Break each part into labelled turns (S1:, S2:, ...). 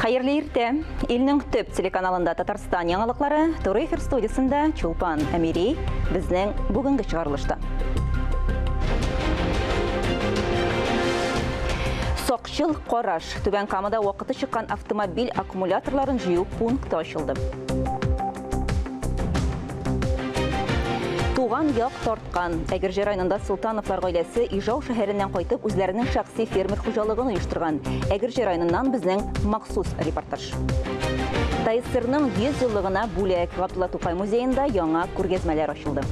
S1: Hayırlı irte, ilning töp телеканалында Татарстан яңалыклары, Туры эфир студиясында Чулпан Әмири безнең бүгенге чыгарылышта. Соқчыл Кораш, Түбән Камада вакыты чыккан автомобиль аккумуляторларын җыю пункты ачылды. Туган як тарткан. Әгерҗе районында Султановлар гаиләсе Ижау шәһәреннән кайтып үзләренең шәхси фермер хуҗалыгын оештырган. Әгерҗе районыннан безнең махсус репортаж. ТСРның 100 еллыгына бүләк Габдулла Тукай музеенда яңа күргәзмәләр ачылды.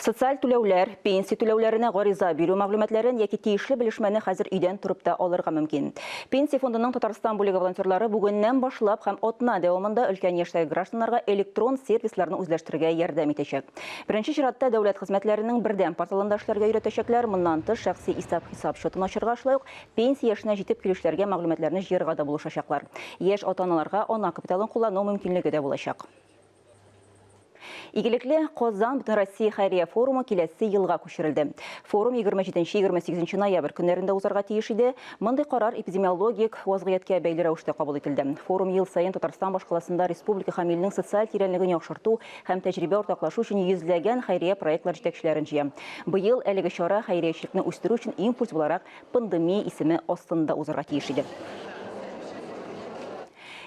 S1: Социаль түләүләр, пенсия түләүләренә гариза бирү мәгълүматларын яки тиешле белешмәне хәзер өйдән торып та алырга мөмкин. Пенсия фондының Татарстан бүлеге волонтерлары бүгеннән башлап һәм атна дәвамында өлкән яшьтәге гражданнарга электрон сервисларны үзләштерергә ярдәм итәчәк. Беренче чиратта дәүләт хезмәтләренең бердәм порталында эшләргә өйрәтәчәкләр, моннан тыш шәхси хисап счетын ачырга эшләү, пенсия яшенә җитеп килүчеләргә мәгълүматларны җыярга да булышачаклар. Яшь ата-аналарга ана капиталын куллану мөмкинлеге дә булачак. Игелекле Казан Бөтен Россия хәйрия форумы киләсе елга күчерелде. Форум 27-28 ноябрь көннәрендә узарга тиеш иде. Мондый карар эпидемиологик вазгыятькә бәйле рәвештә кабул ителде. Форум ел саен Татарстан башкаласында республика һәм илнең социаль тирәнлеген яхшырту һәм тәҗрибә уртаклашу өчен йөзләгән хәйрия проектлар җитәкчеләрен җыя. Быел әлеге чара хәйриячелекне үстерү өчен импульс буларак пандемия исеме астында узарга тиеш иде.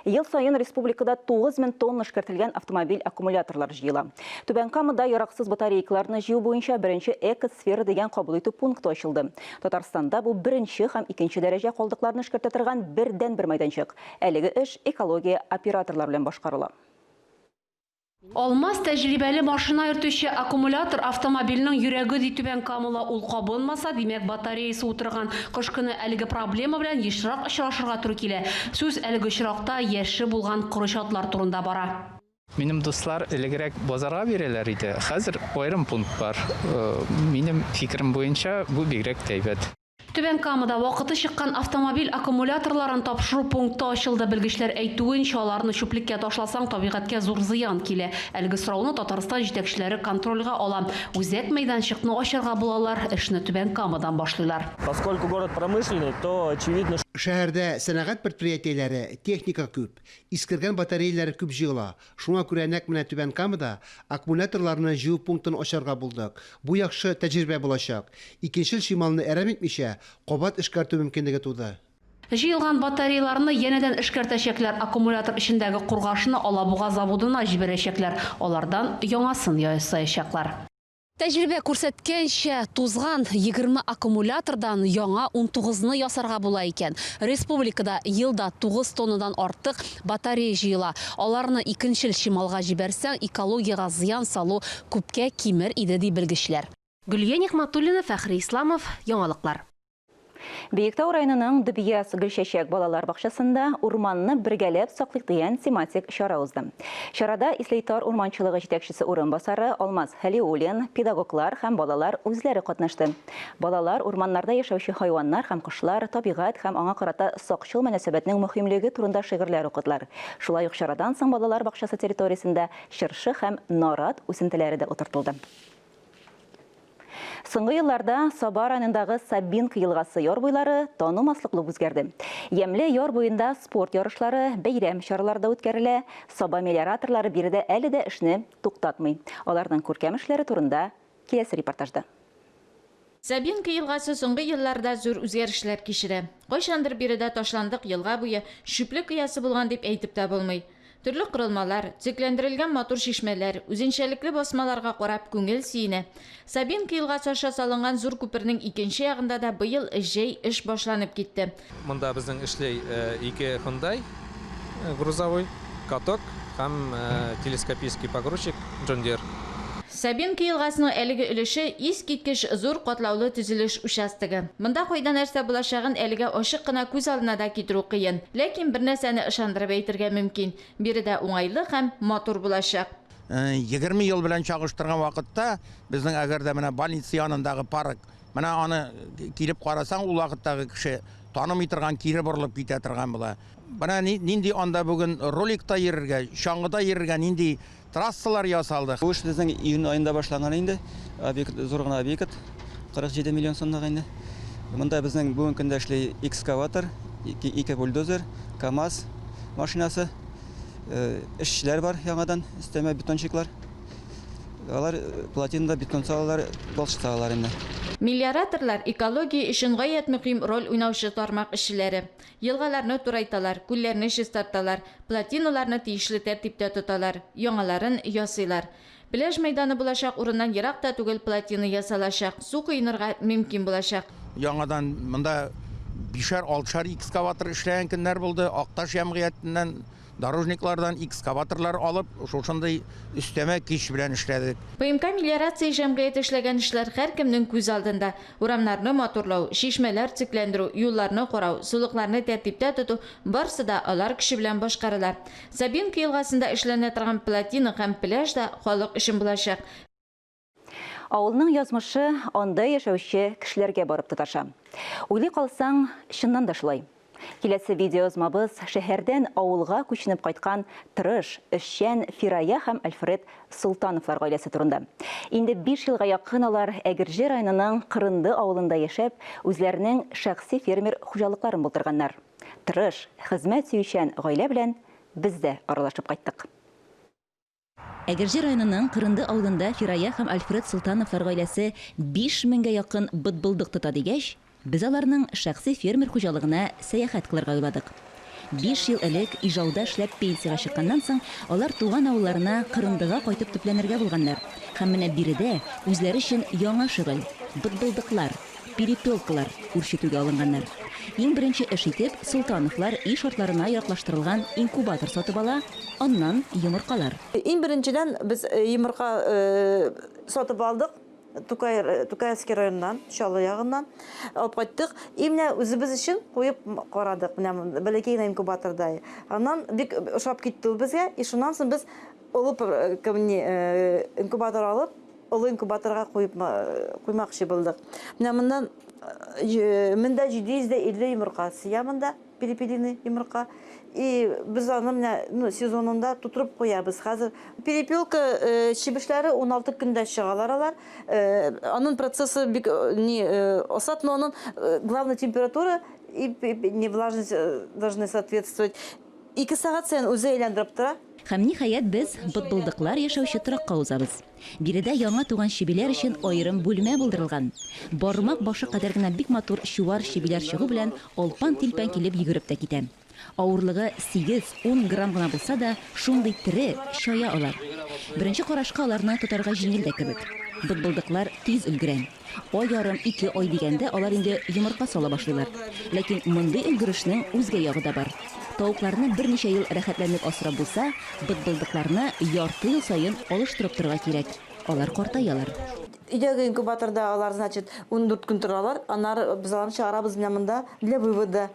S1: Ел сайын республикада 9000 тонна эшкәртелгән автомобиль аккумуляторлар җыела. Түбән Камада яраксыз батарейкаларны җыю буенча беренче экосфера дигән кабул итү пункты ачылды. Татарстанда бу беренче һәм икенче дәрәҗә калдыкларны эшкәртә торган бердән-бер майданчык. Әлеге эш экология операторлар белән башкарыла.
S2: Алмаз тәҗрибәле машина йөртүче аккумулятор автомобильнең йөрәге ди Түбән Камада ул кабынмаса, димәк батареясы утырган кыш көне әлеге проблема белән ешрак очрашырга туры килә. Сүз әлеге очракта яше булган курычатлар турында бара.
S3: Минем дуслар элегрәк базарга бирәләр иде. Хәзер аерым пункт бар. Минем фикерем буенча бу бигрәк тәйбәт.
S2: Түбән Камада вакыты чыккан автомобиль аккумуляторларын тапшыру пункты ачылды. Белгечләр әйтүенчә, аларны чүплеккә ташласаң табигатькә зур зыян килә. Әлеге сорауны Татарстан җитәкчеләре контрольга ала. Үзәк мәйданчыкны ачарга булалар, эшне Түбән Камадан башлыйлар.
S4: Поскольку город промышленный, то очевидно, что
S5: Шәһәрдә сәнәгать предприятиеләре, техника күп, искергән батареяләр күп җыела. Шуңа күрә нәкъ менә Түбән Камада аккумуляторларны җыю пунктын ачарга булдык. Бу яхшы тәҗрибә булачак. Икенчел шималны әрәм итмичә, кабат эшкәртү мөмкинлеге туды.
S2: Җыелган батареяларны янәдән эшкәртәчәкләр, аккумулятор эчендәге кургашны Алабуга заводына җибәрәчәкләр. Алардан яңасын ясаячаклар. Тәҗрибә күрсәткәнчә, тузган 20 аккумулятордан яңа 19-ны ясарга була икән. Республикада елда 9 тоннадан артык батарея җыела. Аларны икенчел шималга җибәрсәң, экологиягә зыян салу күпкә кимер иде ди белгечләр. Гөлия Нигъмәтуллина, Фәхри Исламов, яңалыклар.
S1: Биектау районының Дубияс Гөлчәчәк балалар бакчасында урманны бергәләп саклыйк дигән тематик чара узды. Чарада Ислейтар урманчылыгы җитәкчесе урынбасары Алмаз Хәлиуллин, педагоглар һәм балалар үзләре катнашты. Балалар урманнарда яшәүче хайваннар һәм кошлар, табигать һәм аңа карата сакчыл мөнәсәбәтнең мөһимлеге турында шигырьләр укыдылар. Шулай ук чарадан соң балалар бакчасы территориясендә чыршы һәм нарат үсентеләре дә утыртылды. Соңгы елларда Саба районындагы Сабинка елгасы яр буйлары танымаслыклы үзгәрде. Ямле яр буенда спорт ярышлары, бәйрәм чаралары да үткәрелә. Саба мелиораторлары биредә әле дә эшне туктатмый. Аларның күркәм эшләре турында киләсе репортажда.
S6: Сабинка елгасы соңгы елларда зур үзгәрешләр кичерә. Кайчандыр биредә ташландык елга буе шүплек кыясы булган дип әйтеп тә булмый. Төрле корылмалар, цикләндерелгән матур шишмәләр, үзенчәлекле басмаларга карап күңел сөенә. Сабинка елгасы аша салынган зур күпернең икенче ягында да быел җәй эш башланып китте.
S7: Монда безнең эшләй ике Hyundai грузовой, каток һәм телескопический погрузчик John Deere.
S6: Сабинка елгасының әлеге өлеше искиткеч зур катлаулы төзелеш участогы. Монда кайда нәрсә булачагын әлегә ачык кына күз алдына да китерү кыен. Ләкин бер нәрсәне ышандырып әйтергә мөмкин. Биредә уңайлы һәм матур булачак.
S8: 20 ел белән чагыштырган вакытта безнең әгәр дә менә больница янындагы парк, менә аны килеп карасаң, ул вакыттагы кеше танымый торган кире борылып китә торган була. Бана нинди анда бүген роликта йөрергә, чаңгыда йөрергә нинди трассалар ясалды.
S9: Бу эш безнең июнь аенда башланган инде. Объект зур гына объект 47 миллион сумга инде. Монда безнең бүгенге көндә эшли экскаватор, 2 бульдозер, КАМАЗ машинасы, эшчеләр бар яңадан, өстәмә бетончиклар. Алар плотинада бетон салалар, балшык салалар инде.
S6: Мелиораторлар экология өчен гаять мөһим роль уйнаучы тармак эшчеләре. Елгаларны турайталар, күлләрне чистарталар, плотиналарны тиешле тәртиптә тоталар, яңаларын ясыйлар. Пляж мәйданы булачак урыннан еракта түгел плотина ясалачак, су кыйнырга мөмкин булачак.
S8: Яңадан монда 5-6 экскаватор эшләгән көннәр булды. Акташ җәмгыятеннән дорожниклардан экскаваторлар алып, шушындай өстәмә кич белән эшләдек.
S6: ПМК мелиорация җәмгыяте эшләгән эшләр һәркемнең күз алдында. Урамнарны матурлау, шишмәләр цикләндерү, юлларны карау, сулыкларны тәртиптә тоту барысы да алар кеше белән башкарыла. Сабинка елгасында эшләнә торган плотина һәм пляж да халык өчен булачак.
S1: Авылның язмышы анда яшәүче кешеләргә барып тоташа. Уйлый калсаң, чыннан да шулай. Киләсе видеозмабыз шәһәрдән авылга күченеп кайткан тырыш, эшчән Фирая һәм Альфред Султановлар гаиләсе турында. Инде 5 елга якын алар Әгерҗе районының Кырынды авылында яшәп, үзләренең шәхси фермер хуҗалыкларын булдырганнар. Тырыш, хезмәт сөючән гаилә белән без дә аралашып кайттык. Әгерҗе районының Кырынды авылында Фирая һәм Альфред Султановлар гаиләсе 5000гә якын бытбылдык тота дигәч, biz аларның шәхси фермер хуҗалыгына сәяхәт кылырга уйладык. 5 ел элек Ижауда эшләп пенсияга чыкканнан соң, алар туган авылларына Кырындыга кайтып төпләнергә булганнар. Һәм менә биредә үзләре өчен яңа шөгыль, бытбылдыклар, перепелкалар үрчетүгә алынганнар. Иң беренче эш итеп Султановлар үй шартларына яраклаштырылган инкубатор сатып ала, аннан йомыркалар.
S10: Иң беренчедән без йомырка сатып алдык. Тукаевский районнан, Чалы ягыннан алып кайттык. Именно үзебез өчен куеп карадык. Менә бәләкәй инкубаторда. Аннан бик ошап китте ул безгә. И шуннан соң без улып инкубатор алып, улы инкубаторга куймакчы булдык. Менә моннан 750 йомырка сыя монда, перепелиный йомырка. И biz аны сезонында тутырып куябыз. Хәзер перепелка чебешләре 16 көндә чыгалар алар. Аның процессы бик осат, но аның главная температура и влажность должны соответствовать. 2 сәгать саен үзе әйләндереп тора.
S1: Һәм ниһаять без бытбылдыклар яшәүче торакка узабыз. Биредә яңа туган чебиләр өчен аерым бүлмә булдырылган. Бармак башы кадәр генә бик матур чуар чебиләр чыгу белән алпан-тилпән килеп йөгереп тә китә. Авырлыгы 8-10 грамм гына булса да, шундый тере чая алар. Беренче карашка аларны тотарга җиңел дә кебек. Бытбылдыклар тиз өлгерә. Ай ярым 2 ай дигәндә алар инде йомырка сала башлыйлар. Ләкин мондый өлгерешнең үзгә ягы да бар. Тавыкларны берничә ел рәхәтләнеп асрап булса, бытбылдыкларны ярты ел саен алыштырып торырга кирәк. Алар картаялар.
S10: Идега инкубаторда алар, значит, 14 көн торалар. Аннары без аларны чыгарабыз монда для вывода.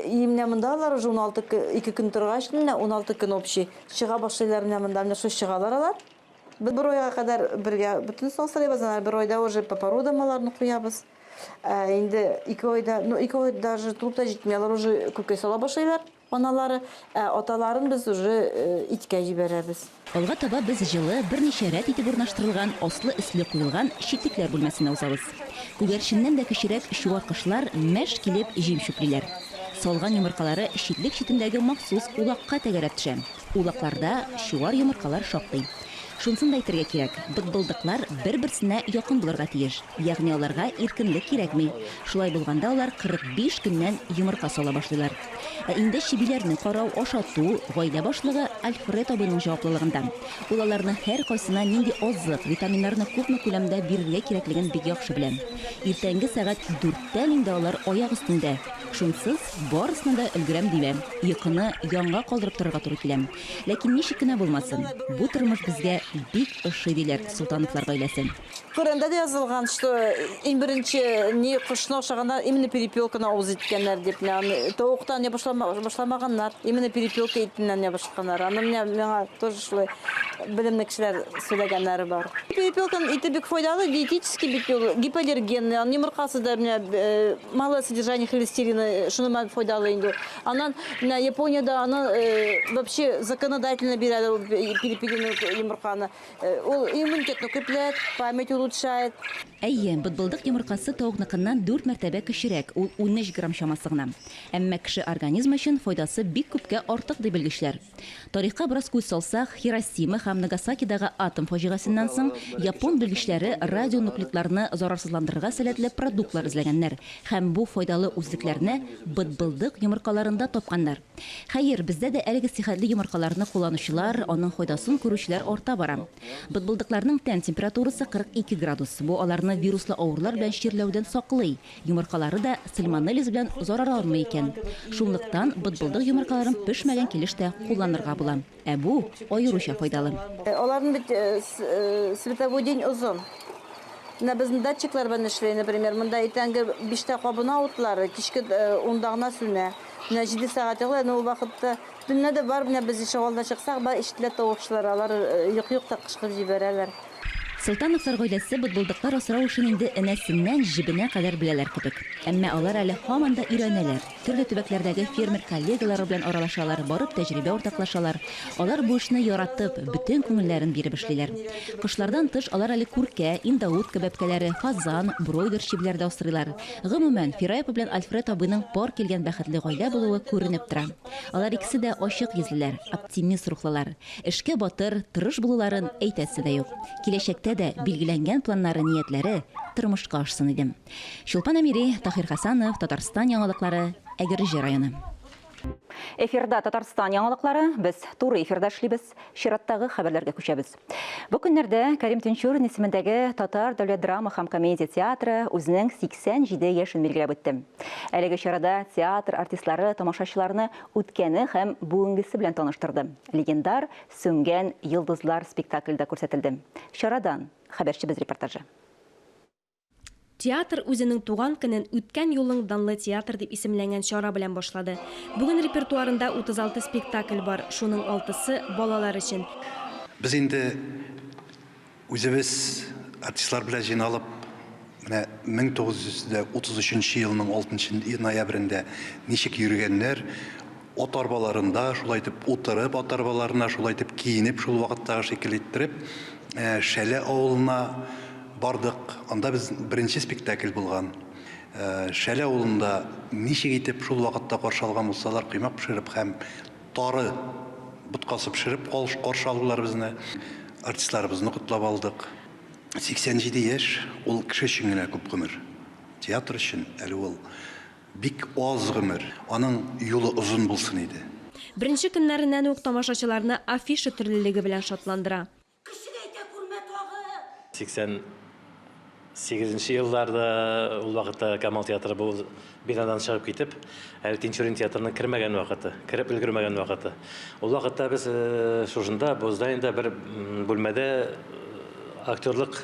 S10: И монда алар уже 2 көн торгач, 16 көн общий. Чыга башлыйлар монда, шушы чыгалар алар. Бер айга кадәр бергә бүтән сансырабыз, бер айда уже по породам аларны куябыз. Инде 2 айда, 2 ай даже трупта җитми, алар уже күккә сала башлыйлар. Аналары, аталарын без уже иткә җибәрәбез.
S1: Алга таба без җылы берничә рәт итеп урнаштырылган аслы-өсле куелган читлекләр бүлмәсенә узабыз. Күгәрченнән дә кечерәк чуар кышлар мәш килеп җим чүплиләр. Салган йомыркалары читлек читендәге махсус улакка тәгәрәп төшә. Улакларда чуар йомыркалар шактый. Шунсын да әйтергә кирәк, бытбылдыклар бер-берсенә якын булырга тиеш. Ягъни аларга иркенлек кирәкми. Шулай булганда алар 45 көннән йомырка сала башлыйлар. Инде чебиләрне карау, ашату, гаилә башлыгы Альфред абыйның җаваплылыгында. Ул аларны һәр кайсына нинди азык, витаминнарны күпме күләмдә бирергә кирәклеген бик яхшы белә. Иртәнге сәгать 4-тән инде алар аяк өстендә. Шунсыз барысына да өлгерәм диләр. Йокыны яңа калдырып торырга туры килә. Ләкин ничек кенә булмасын, бу тормыш безгә бик ошый диләр Султановлар гаиләсе.
S10: Коранда да язылган, что иң беренче не кошны ошаганнар, именно перепелканы авыз иткәннәр дип. Тавыктан я башламаганнар, именно перепелка итеннән я башлаганнар. Аны миңа тоже шулай белемле кешеләр сөйләгәннәре бар. Перепелканың ите бик файдалы, диетический бит ул, гипоаллергенный, йомыркасы да малое содержание холестерина, шуны файдалы инде. Анан Япониядә аны вообще законодательно бирәләр перепелканы йомырканы. Ул иммунитетны көпләп, память улучшает.
S1: Әйе, бытбылдык йомыркасы тавыкныкыннан 4 мәртәбә кечерәк, ул 13 грамм чамасы гына. Әмма кеше организмы өчен файдасы бик күпкә артык дип белгечләр. Тарихка бераз күз салсак, Хиросима һәм Нагасакидагы атом фаҗигасеннән соң япон белгечләре радионуклидларны зарарсызландырырга сәләтле продуктлар эзләгәннәр һәм бу файдалы үзлекләрне бытбылдык йомыркаларында тапканнар. Хәер, бездә дә әлеге сихәтле йомыркаларны кулланучылар, аның файдасын күрүчеләр арта бара. Бытбылдыкларның тән температурасы 42 градус. Бу аларны вируслы авырлар белән чирләүдән саклый. Йомыркалары да сальмонеллез белән зарарланмый икән. Шунлыктан бытбылдык йомыркаларын пешмәгән килештә кулланырга була. Ә бу аеруча файдалы.
S10: Аларның бит световой день узын. Безнең датчиклар белән эшләй, например, монда итәнге 5 кабына утлары, кичке 10 гына сүнә. 7 сәгать ялы, ул вакытта төнне дә бар, без ишек алдына чыксак, бар ишетле тавышлар, алар юк-юк та кышкырып җибәрәләр.
S1: Султановлар гаиләсе бытбылдыклар асрау эшен инде энәсеннән җибенә кадәр беләләр кебек. Әмма алар әле һаман да өйрәнәләр. Төрле төбәкләрдәге фермер коллегалары белән аралашалар, барып тәҗрибә уртаклашалар. Алар бу эшне яратып, бөтен күңелләрен биреп эшлиләр. Кышлардан тыш алар әле күркә, индаут кебәпкәләре, фазан, бройлер чибләрдә асрыйлар. Гомумән, Фираепов белән Альфред абыйның пар килгән бәхетле гаилә булуы күренеп тора. Алар икесе дә ачык йөзлеләр, оптимист рухлылар. Эшкә батыр, тырыш булуларын әйтәсе дә юк. Киләчәктә дә билгеләнгән планнары, ниятләре тормышка ашсын иде. Шулпан Әмири, Тахир Хасанов, Татарстан яңалыклары, Әгерҗе районы. Эфирда Татарстан яңалыклары, без туры эфирда эшлибез, чираттагы хәбәрләргә күчәбез. Бу көннәрдә Кәрим Тинчурин исемендәге Татар дәүләт драма һәм комедия театры үзенең 87 яшен билгеләп үтте. Әлеге чарада театр артистлары тамашачыларны үткәне һәм бүгенгесе белән таныштырды. Легендар Сүнгән йолдызлар спектакльдә күрсәтелде. Чарадан хәбәрчебез репортажы.
S11: Театр үзенең туган көнен үткән юлның данлы театр дип исемләнгән чара белән башлады. Бүген репертуарында 36 спектакль бар, шуның 6-сы балалар өчен.
S12: Без инде үзебез артистлар белән җыйналып, менә 1933 елның 6 ноябрендә ничек йөргәннәр, ат арбаларында шулай итеп утырып, ат арбаларына шулай итеп киенеп, шул вакыттагы шикелле иттереп, Шәле авылына бардык. Анда без беренче спектакль булган. Шәле авылында ничек итеп шул вакытта каршы алган булсалар, кыймак пешереп һәм тары буткасы пешереп каршы алдылар безне. Артистларыбызны котлап алдык. 87 яшь, ул кеше өчен генә күп гомер. Театр өчен әле ул бик аз гомер. Аның юлы озын булсын иде.
S11: Беренче көннәреннән үк тамашачыларны афиша төрлелеге белән шатландыра.
S13: 88 елларда ул вакытта Камал театры бу бинадан чыгып китеп, әле Тинчурин театрына кермәгән вакыты, кереп өлгермәгән вакыты. Ул вакытта без шушында Боздаенда бер бүлмәдә актерлык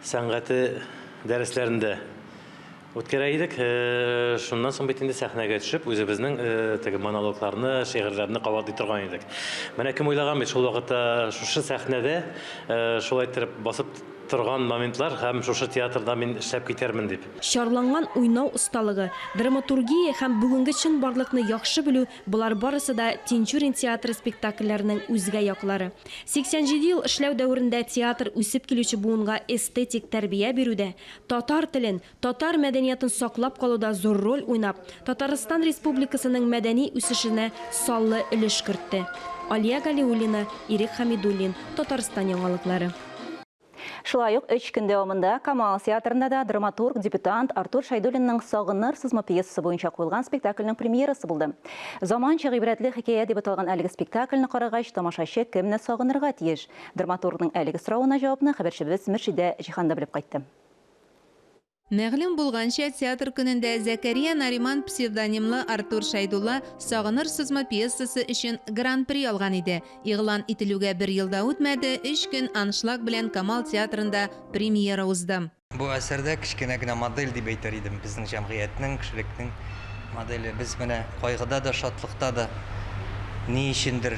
S13: сәнгате дәресләрендә үткәрә идек. Шуннан соң бит инде сәхнәгә төшеп, үзебезнең теге монологларны, шигырьләрне кабатлый торган идек. Менә кем уйлаган бит шул вакытта шушы сәхнәдә шулай итеп басып торган моментлар һәм шушы театрда мин эшләп китермен дип.
S11: Шарланган уйнау осталыгы, драматургия һәм бүгенге чын барлыкны яхшы белү, булар барысы да Тинчурин театры спектакльләренең үзгә яклары. 87 ел эшләү дәверендә театр үсеп килүче буынга эстетик тәрбия бирүдә, татар телен, татар мәдәниятын саклап калуда зур роль уйнап, Татарстан Республикасының мәдәни үсешенә саллы өлеш кертте. Алия Галиуллина, Ирек Хамидуллин, Татарстан яңалыклары.
S1: Шулай ук 3 көн дәвамында Камал театрында да драматург, дебютант Артур Шайдуллинның «Сагыныр сызма» пьесасы буенча куелган спектакльнең премьерасы булды. Заманча гыйбрәтле хикәя дип аталган әлеге спектакльне карагач, тамашачы кемне сагынырга тиеш? Драматургның әлеге соравына җавапны хәбәрчебез Мөршидә Җиһанда белеп кайтты.
S14: Мәгълүм булганча, театр көнендә Зәкәрия Нариман псевдонимлы Артур Шайдулла «Сагыныр сызма» пьесасы өчен гран-при алган иде. Игълан ителүгә 1 елда үтмәде, 3 көн аншлаг белән Камал театрында премьера узды.
S15: Бу әсәрдә кечкенә генә модель дип әйтер идем, безнең җәмгыятьнең, кешелекнең моделе. Без менә кайгыда да, шатлыкта да ни өчендер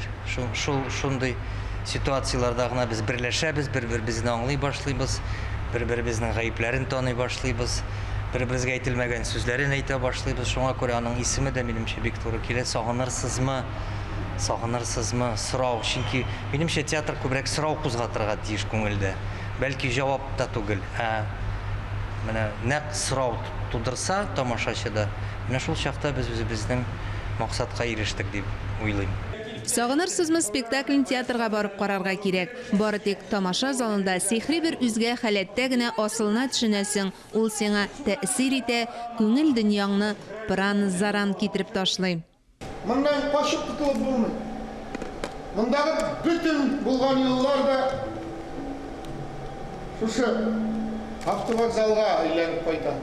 S15: шундый ситуацияларда гына без берләшәбез, бер-беребезне аңлый башлыйбыз. Бер-беребезнең гаепләрен таный башлыйбыз, бер-беребезгә әйтелмәгән сүзләрен әйтә башлыйбыз. Шуңа күрә аның исеме дә минемчә бик туры килә. Сагынырсызмы, сорау. Чөнки минемчә театр күбрәк сорау кузгатырга тиеш күңелдә. Бәлки җавап та түгел. Менә нәкъ сорау тудырса тамашачыда, менә шул чакта без үзебезнең максатка ирештек дип уйлыйм.
S14: Сагынырсызмы спектаклен театрга барып карарга кирәк. Бары тик тамаша залында сихри бер үзгә халәттә генә асылына төшенәсең. Ул сиңа тәэсир итә, күңел дөньяңны пыран-заран китереп ташлый.
S5: Моннан кашып кытылып булмый. Мондагы бүтән булган юлларда шушы автовокзалга әйләнеп кайта.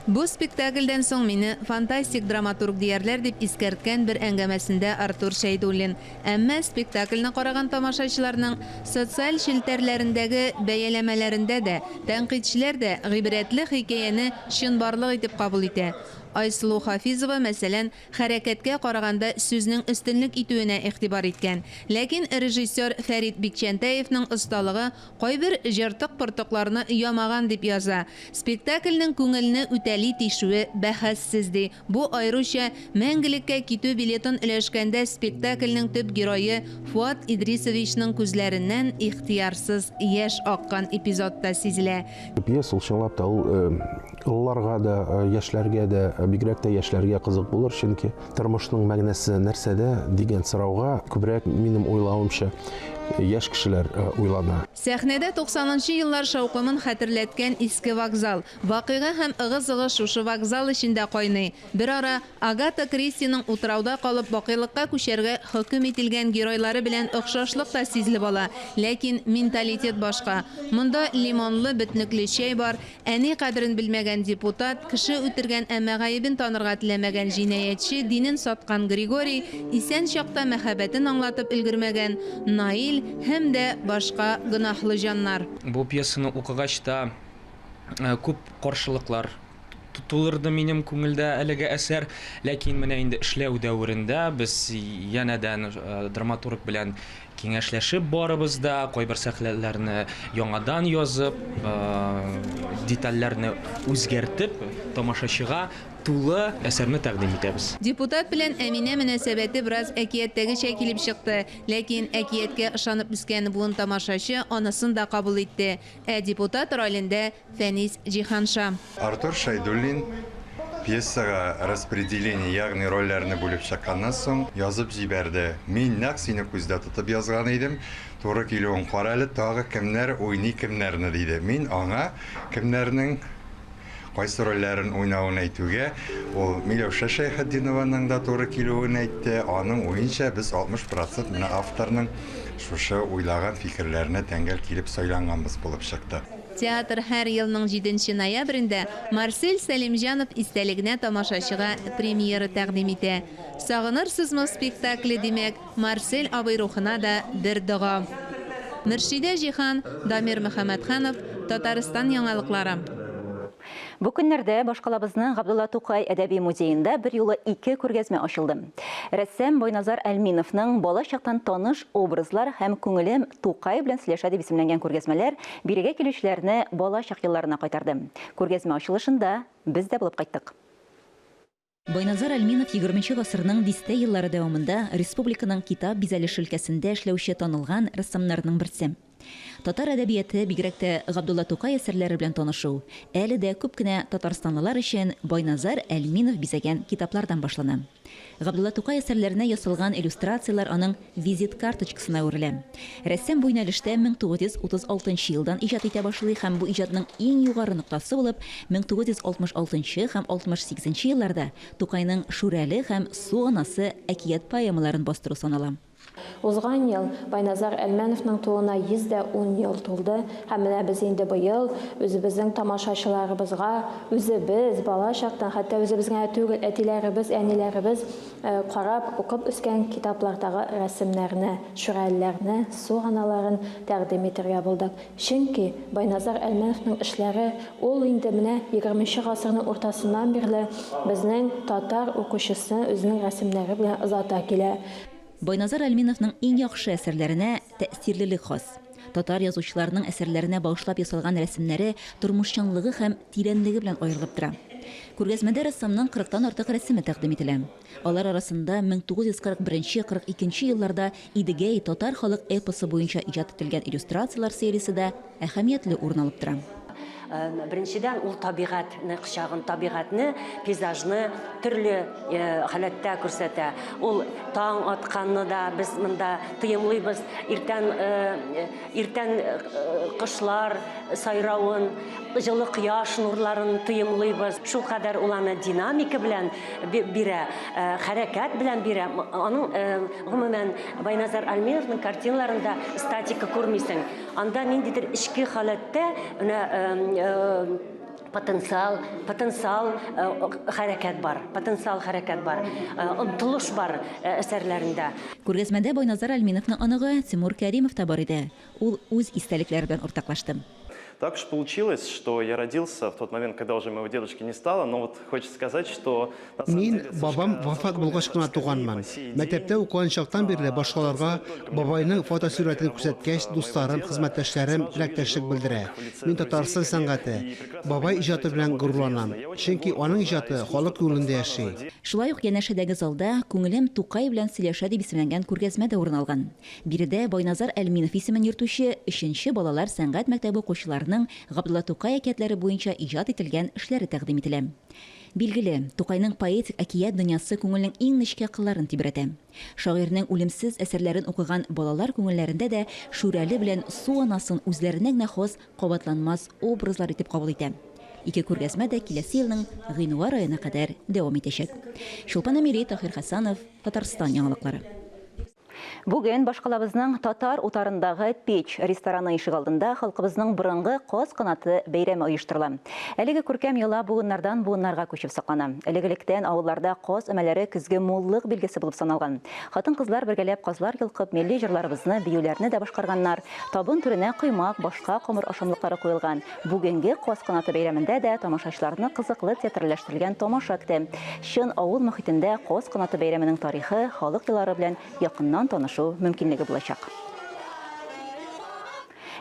S14: Бу спектакльдән соң мине фантастик драматург диярләр дип искәрткән бер әңгәмәсендә Артур Шәйдуллин. Әмма спектакльне караган тамашачыларның социаль челтәрләрендәге бәяләмәләрендә дә тәнкыйтьчеләр дә гыйбрәтле хикәяне чынбарлык итеп кабул итә. Айсылу Хафизова мәсәлән хәрәкәткә караганда сүзнең өстенлек итүенә игътибар иткән. Ләкин режиссер Фәрит Бикчәнтәевнең осталыгы кайбер җыртык-пыртыкларны ямаган дип яза. Спектакльнең күңелне үтәли тишүе бәхәссез ди. Бу аеруча мәңгелеккә китү билетын өләшкәндә спектакльнең төп герое Фуат Идрисовичның күзләреннән ихтиярсыз яшь аккан эпизодта сизелә.
S16: Пьеса чынлап та ылларга да, яшьләргә дә, бигрәк тә яшьләргә кызык булыр, чөнки тормышның мәгънәсе нәрсәдә дигән сорауга күбрәк минем уйлавымча яшь кешеләр уйлана.
S14: Сәхнәдә 90-нчы еллар шаукымын хәтерләткән иске вокзал. Вакыйга һәм ыгы-зыгы шушы вокзал эчендә кайный. Бер ара Агата Кристиның утрауда калып бакыйлыкка күчәргә хөкем ителгән геройлары белән охшашлык та сизелеп ала. Ләкин менталитет башка. Монда лимонлы бөтнекле чәй бар, әни кадерен белмәгән депутат, кеше үтергән әмма гаебен танырга теләмәгән җинаятьче, динен саткан Григорий, исән чакта мәхәббәтен аңлатып өлгермәгән Наил һәм дә башка гөнаһлы җаннар.
S17: Бу пьесаны укыгач та күп каршылыклар тутылырды минем күңелдә әлеге әсәр, ләкин менә инде эшләү дәверендә без янәдән драматург белән киңәшләшеп барыбыз да, кайбер сәхнәләрне яңадан язып, детальләрне үзгәртеп, тамашачыга тулы әсәрне тәкъдим итәбез.
S14: Депутат белән Әминә мөнәсәбәте бераз әкияттәгечә килеп чыкты, ләкин әкияткә ышанып үскән буын тамашачы анысын да кабул итте. Депутат ролендә Фәнис Җиһанша.
S18: Артур Шәйдуллин пьесага распределение, ягъни рольләрне бүлеп чыкканнан соң язып җибәрде. Мин нәкъ сине күздә тотып язган идем. Туры килүен кара әле, тагы кемнәр уйный, кемнәрне диде. Мин аңа кемнәрнең кайсы рольләрен уйнавын әйтүгә, ул Миләүшә Шәйхетдинованың да туры килүен әйтте. Аның уенча без 60% менә авторның шушы уйлаган фикерләренә тәңгәл килеп сайланганбыз булып чыкты.
S14: Театр һәр елның 7 ноябрендә Марсель Сәлимҗанов истәлегенә тамашачыга премьера тәкъдим итә. Сагынырсызмы спектакле димәк, Марсель абый рухына да бер дога. Мөршидә Җиһан, Дамир Мөхәммәтханов, Татарстан яңалыклары.
S1: Бу көннәрдә башкалабызның Габдулла Тукай әдәби музейында бер юлы 2 күргәзмә ачылды. Рәссам Байназар Әлминовның бала чактан таныш образлар һәм күңелем Тукай белән сөйләшә дип исемләнгән күргәзмәләр бирегә килүчеләрне бала чак елларына кайтарды. Күргәзмә ачылышында без дә булып кайттык. Байназар Әлминов 20-нчы гасырның дистә еллары дәвамында республиканың китап бизәлеш өлкәсендә эшләүче танылган рәссамнарның берсе. Татар әдәбияты бигрәк тә Габдулла Тукай әсәрләре белән танышу әле дә күп кенә татарстанлылар өчен Байназар Әлминов бизәгән китаплардан башлана. Габдулла Тукай әсәрләренә ясалган иллюстрациялар аның визит карточкасына үрелә. Рәссам бу юнәлештә 1936 елдан иҗат итә башлый һәм бу иҗатның иң югары ноктасы булып 1966 һәм 68 елларда Тукайның Шүрәле һәм Су анасы әкият поэмаларын бастыру санала.
S19: Узган ел Байназар Әлмәновның туына 110 ел тулды. Һәм менә без инде быел үзебезнең тамашачыларыбызга, үзебез бала чактан, хәтта үзебезгә түгел, әтиләребез, әниләребез карап, укып үскән китаплардагы рәсемнәрне, шүрәлләрне, суганаларын тәкъдим итәргә булдык. Чөнки Байназар Әлмәновның эшләре ул инде менә 20нче гасырның уртасыннан бирле безнең татар укучысын үзенең рәсемнәре белән озата килә.
S20: Байназар Әлминовның иң яхшы әсәрләренә тәэсирлелек хас. Татар язучыларының әсәрләренә багышлап ясалган рәсемнәре тормышчанлыгы һәм тирәнлеге белән аерылып тора. Күргәзмәдә рәссамның 40тан артык рәсеме тәкъдим ителә. Алар арасында 1941-42 елларда Идегәй татар халык эпосы буенча иҗат ителгән иллюстрациялар сериясе дә әһәмиятле урын алып тора.
S21: Беренчедән ул табигатьне кычагын, табигатьне, пейзажны төрле халәттә күрсәтә. Ул таң атканны да без монда тыйымлыйбыз. Иртән кышлар сайравын, җылы кояш нурларын тыйымлыйбыз. Шул кадәр ул аны динамика белән бирә, хәрәкәт белән бирә. Аның гомумән Байназар Әлминовның картиналарында статика күрмисең. Анда ниндидер ички халәттә потенциал хәрәкәт бар, ынтылыш бар әсәрләрендә.
S20: Күргәзмәдә Байназар Әлминовның аныгы Тимур Кәримов та бар иде. Ул үз истәлекләре белән уртаклашты.
S22: Так уж получилось, что я родился в тот момент, когда уже моего дедушки не стало, но вот хочется сказать, что...
S5: Мин бабам вафат булгач кына туганмын. Мәктәптә укыган чактан бирле башкаларга бабайның фотосурәтен күрсәткәч, дусларым, хезмәттәшләрем теләктәшлек белдерә. Мин Татарстан сәнгате, бабай иҗаты белән горурланам, чөнки аның иҗаты халык юлында яши.
S20: Шулай ук янәшәдәге залда күңелем Тукай белән сөйләшә дип исемләнгән күргәзмәдә урын алган. Биредә Байназар Әлминов исемен йөртүче 3нче балалар сәнгать мәктәбе укучыларының Габдулла Тукай әкиятләре буенча иҗат ителгән эшләре тәкъдим ителә. Билгеле, Тукайның поэтик әкият дөньясы күңелнең иң нечкә кылларын тибрәтә. Шагыйрьнең үлемсез әсәрләрен укыган балалар күңелләрендә дә шүрәле белән су анасын үзләренә генә хас кабатланмас образлар итеп кабул итә. Ике күргәзмә дә киләсе елның гыйнвар аена кадәр дәвам итәчәк. Шулпан Әмири, Таһир Хәсәнов, Татарстан яңалыклары.
S1: Бүген башкалабызның татар утарындагы Печ рестораны ишек алдында халкыбызның борынгы каз канаты бәйрәме оештырыла. Әлеге күркәм йола буыннардан буыннарга күчеп саклана. Элегелектән авылларда каз өмәләре көзге муллык билгесе булып саналган. Хатын-кызлар бергәләп казлар йылкып, милли җырларыбызны, биюләрне дә башкарганнар. Табын түренә кыймак, башка камыр ашамлыклары куелган. Бүгенге каз канаты бәйрәмендә дә тамашачыларны кызыклы театрлаштырылган тамаша көтә. Чын авыл мөхитендә каз канаты бәйрәменең тарихы, халык йыллары белән якыннан танышу мөмкинлеге булачак.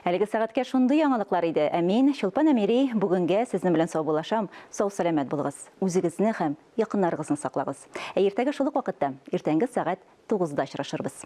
S1: Әлеге сәгатькә шундый яңалыклар иде. Мин Шулпан Әмири бүгенгә сезнең белән саубуллашам. Сау сәламәт булыгыз. Үзегезне һәм якыннарыгызны саклагыз. Иртәгә шул ук вакытта, иртәнге сәгать 9-да очрашырбыз.